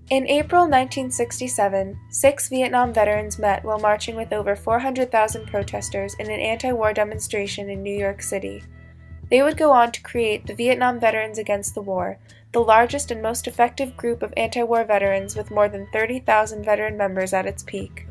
In April 1967, 6 Vietnam veterans met while marching with over 400,000 protesters in an anti-war demonstration in New York City. They would go on to create the Vietnam Veterans Against the War, the largest and most effective group of anti-war veterans with more than 30,000 veteran members at its peak.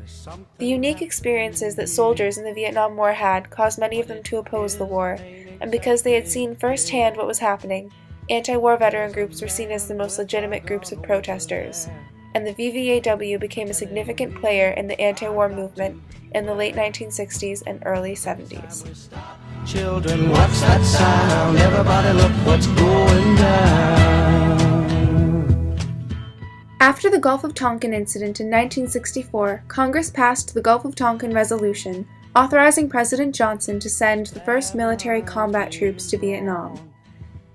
The unique experiences that soldiers in the Vietnam War had caused many of them to oppose the war, and because they had seen firsthand what was happening, anti-war veteran groups were seen as the most legitimate groups of protesters, and the VVAW became a significant player in the anti-war movement in the late 1960s and early 70s. Children, what's that sound? Everybody look what's going down. After the Gulf of Tonkin incident in 1964, Congress passed the Gulf of Tonkin Resolution, authorizing President Johnson to send the first military combat troops to Vietnam.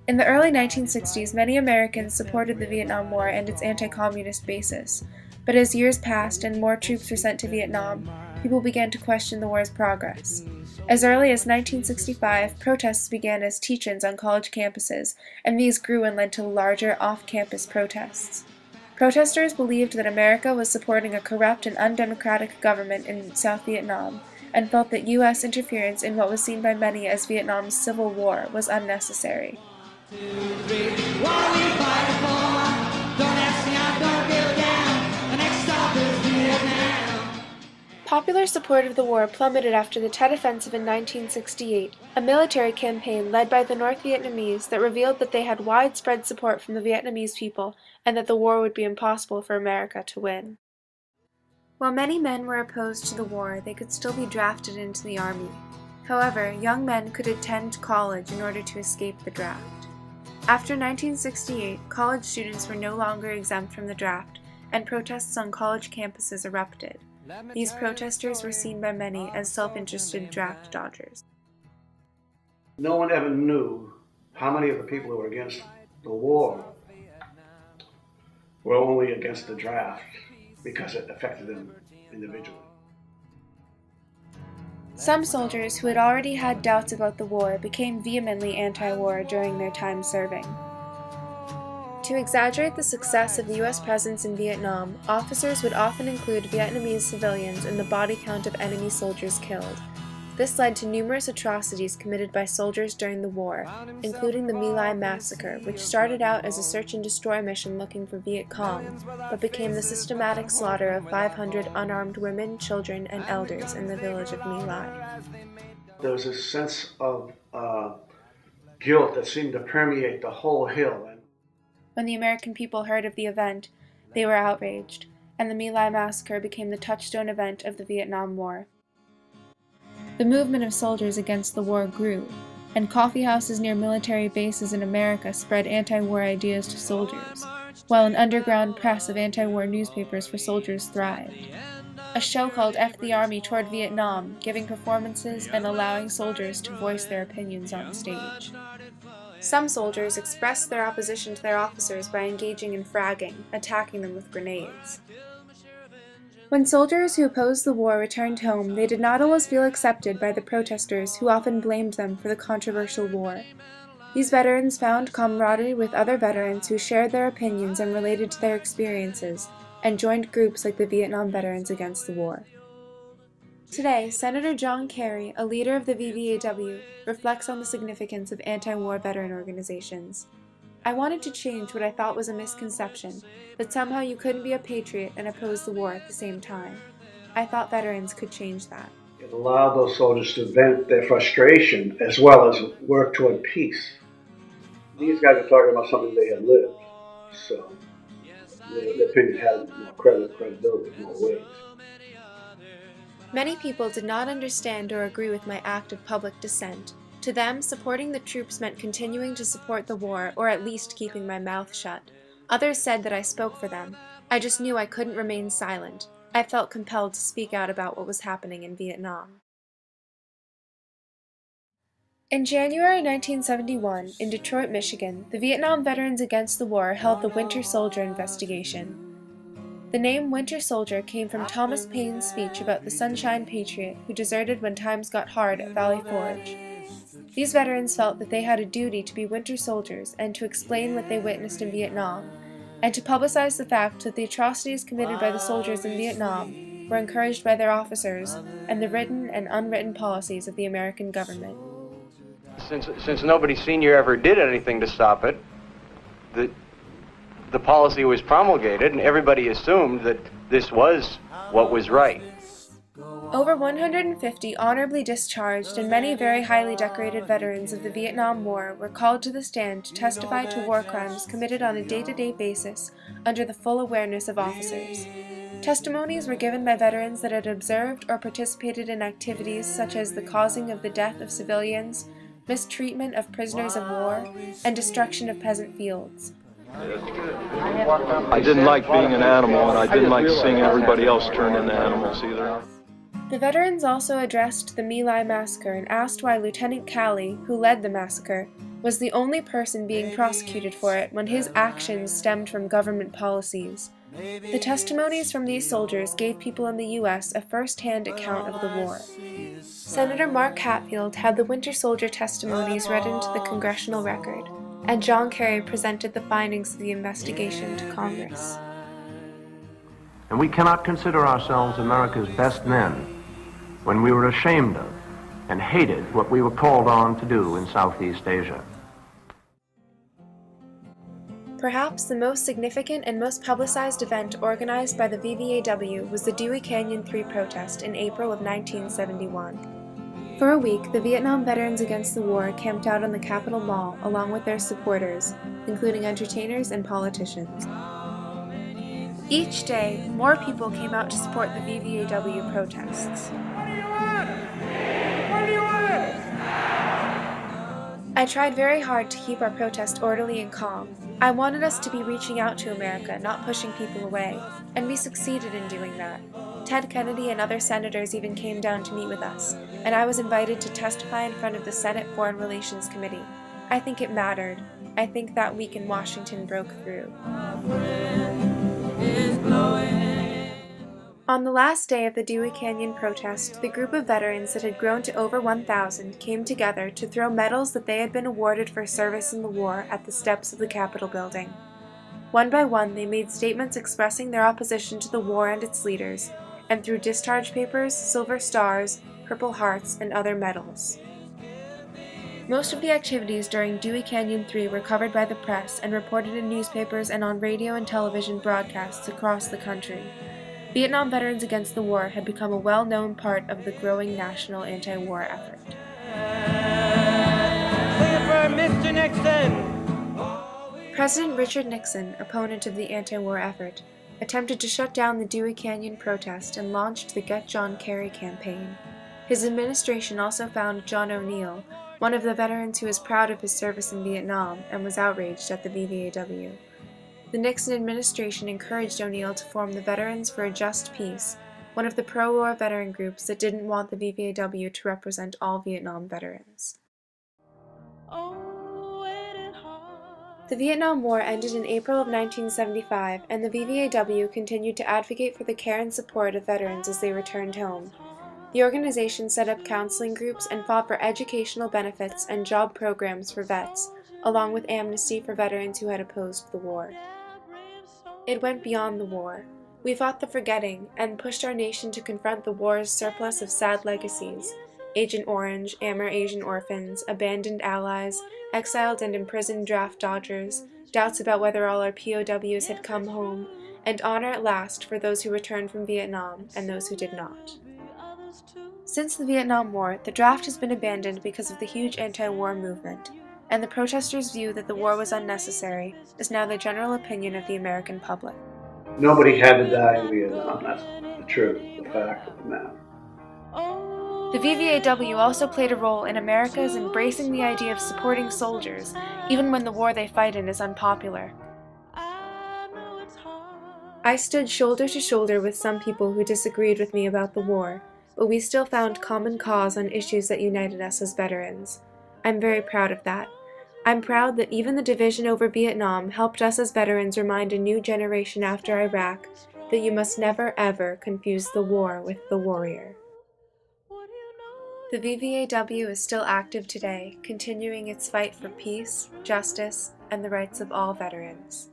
In the early 1960s, many Americans supported the Vietnam War and its anti-communist basis, but as years passed and more troops were sent to Vietnam, people began to question the war's progress. As early as 1965, protests began as teach-ins on college campuses, and these grew and led to larger off-campus protests. Protesters believed that America was supporting a corrupt and undemocratic government in South Vietnam, and felt that U.S. interference in what was seen by many as Vietnam's civil war was unnecessary. 2, 3, what we fight for? Don't ask me, I don't give a damn. The next stop is Vietnam. Popular support of the war plummeted after the Tet Offensive in 1968, a military campaign led by the North Vietnamese that revealed that they had widespread support from the Vietnamese people and that the war would be impossible for America to win. While many men were opposed to the war, they could still be drafted into the army. However, young men could attend college in order to escape the draft. After 1968, college students were no longer exempt from the draft, and protests on college campuses erupted. These protesters were seen by many as self-interested draft dodgers. No one ever knew how many of the people who were against the war were only against the draft because it affected them individually. Some soldiers who had already had doubts about the war became vehemently anti-war during their time serving. To exaggerate the success of the U.S. presence in Vietnam, officers would often include Vietnamese civilians in the body count of enemy soldiers killed. This led to numerous atrocities committed by soldiers during the war, including the My Lai massacre, which started out as a search and destroy mission looking for Viet Cong, but became the systematic slaughter of 500 unarmed women, children, and elders in the village of My Lai. There was a sense of guilt that seemed to permeate the whole hill. When the American people heard of the event, they were outraged, and the My Lai massacre became the touchstone event of the Vietnam War. The movement of soldiers against the war grew, and coffeehouses near military bases in America spread anti-war ideas to soldiers, while an underground press of anti-war newspapers for soldiers thrived. A show called F the Army Toward Vietnam, giving performances and allowing soldiers to voice their opinions on stage. Some soldiers expressed their opposition to their officers by engaging in fragging, attacking them with grenades. When soldiers who opposed the war returned home, they did not always feel accepted by the protesters who often blamed them for the controversial war. These veterans found camaraderie with other veterans who shared their opinions and related to their experiences, and joined groups like the Vietnam Veterans Against the War. Today, Senator John Kerry, a leader of the VVAW, reflects on the significance of anti-war veteran organizations. I wanted to change what I thought was a misconception, that somehow you couldn't be a patriot and oppose the war at the same time. I thought veterans could change that. It allowed those soldiers to vent their frustration as well as work toward peace. These guys are talking about something they had lived, so their opinion had credibility in more ways. Many people did not understand or agree with my act of public dissent. To them, supporting the troops meant continuing to support the war, or at least keeping my mouth shut. Others said that I spoke for them. I just knew I couldn't remain silent. I felt compelled to speak out about what was happening in Vietnam. In January 1971, in Detroit, Michigan, the Vietnam Veterans Against the War held the Winter Soldier investigation. The name Winter Soldier came from Thomas Paine's speech about the Sunshine Patriot who deserted when times got hard at Valley Forge. These veterans felt that they had a duty to be winter soldiers and to explain what they witnessed in Vietnam, and to publicize the fact that the atrocities committed by the soldiers in Vietnam were encouraged by their officers and the written and unwritten policies of the American government. Since nobody senior ever did anything to stop it, the policy was promulgated and everybody assumed that this was what was right. Over 150 honorably discharged and many very highly decorated veterans of the Vietnam War were called to the stand to testify to war crimes committed on a day-to-day basis under the full awareness of officers. Testimonies were given by veterans that had observed or participated in activities such as the causing of the death of civilians, mistreatment of prisoners of war, and destruction of peasant fields. I didn't like being an animal, and I didn't like seeing everybody else turn into animals either. The veterans also addressed the My Lai massacre and asked why Lieutenant Calley, who led the massacre, was the only person being prosecuted for it when his actions stemmed from government policies. The testimonies from these soldiers gave people in the U.S. a first-hand account of the war. Senator Mark Hatfield had the Winter Soldier testimonies read into the congressional record, and John Kerry presented the findings of the investigation to Congress. And we cannot consider ourselves America's best men when we were ashamed of and hated what we were called on to do in Southeast Asia. Perhaps the most significant and most publicized event organized by the VVAW was the Dewey Canyon 3 protest in April of 1971. For a week, the Vietnam Veterans Against the War camped out on the Capitol Mall along with their supporters, including entertainers and politicians. Each day, more people came out to support the VVAW protests. I tried very hard to keep our protest orderly and calm. I wanted us to be reaching out to America, not pushing people away, and we succeeded in doing that. Ted Kennedy and other senators even came down to meet with us, and I was invited to testify in front of the Senate Foreign Relations Committee. I think it mattered. I think that week in Washington broke through. On the last day of the Dewey Canyon protest, the group of veterans that had grown to over 1,000 came together to throw medals that they had been awarded for service in the war at the steps of the Capitol building. One by one, they made statements expressing their opposition to the war and its leaders, and threw discharge papers, silver stars, purple hearts, and other medals. Most of the activities during Dewey Canyon 3 were covered by the press and reported in newspapers and on radio and television broadcasts across the country. Vietnam Veterans Against the War had become a well-known part of the growing national anti-war effort. Mr. Nixon. President Richard Nixon, opponent of the anti-war effort, attempted to shut down the Dewey Canyon protest and launched the Get John Kerry campaign. His administration also found John O'Neill, one of the veterans who was proud of his service in Vietnam and was outraged at the VVAW. The Nixon administration encouraged O'Neill to form the Veterans for a Just Peace, one of the pro-war veteran groups that didn't want the VVAW to represent all Vietnam veterans. The Vietnam War ended in April of 1975, and the VVAW continued to advocate for the care and support of veterans as they returned home. The organization set up counseling groups and fought for educational benefits and job programs for vets, along with amnesty for veterans who had opposed the war. It went beyond the war. We fought the forgetting and pushed our nation to confront the war's surplus of sad legacies: Agent Orange, Amer-Asian orphans, abandoned allies, exiled and imprisoned draft dodgers, doubts about whether all our POWs had come home, and honor at last for those who returned from Vietnam and those who did not. Since the Vietnam War, the draft has been abandoned because of the huge anti-war movement, and the protesters' view that the war was unnecessary is now the general opinion of the American public. Nobody had to die in Vietnam. That's the truth, the fact of the matter. The VVAW also played a role in America's embracing the idea of supporting soldiers, even when the war they fight in is unpopular. I stood shoulder to shoulder with some people who disagreed with me about the war, but we still found common cause on issues that united us as veterans. I'm very proud of that. I'm proud that even the division over Vietnam helped us as veterans remind a new generation after Iraq that you must never ever confuse the war with the warrior. The VVAW is still active today, continuing its fight for peace, justice, and the rights of all veterans.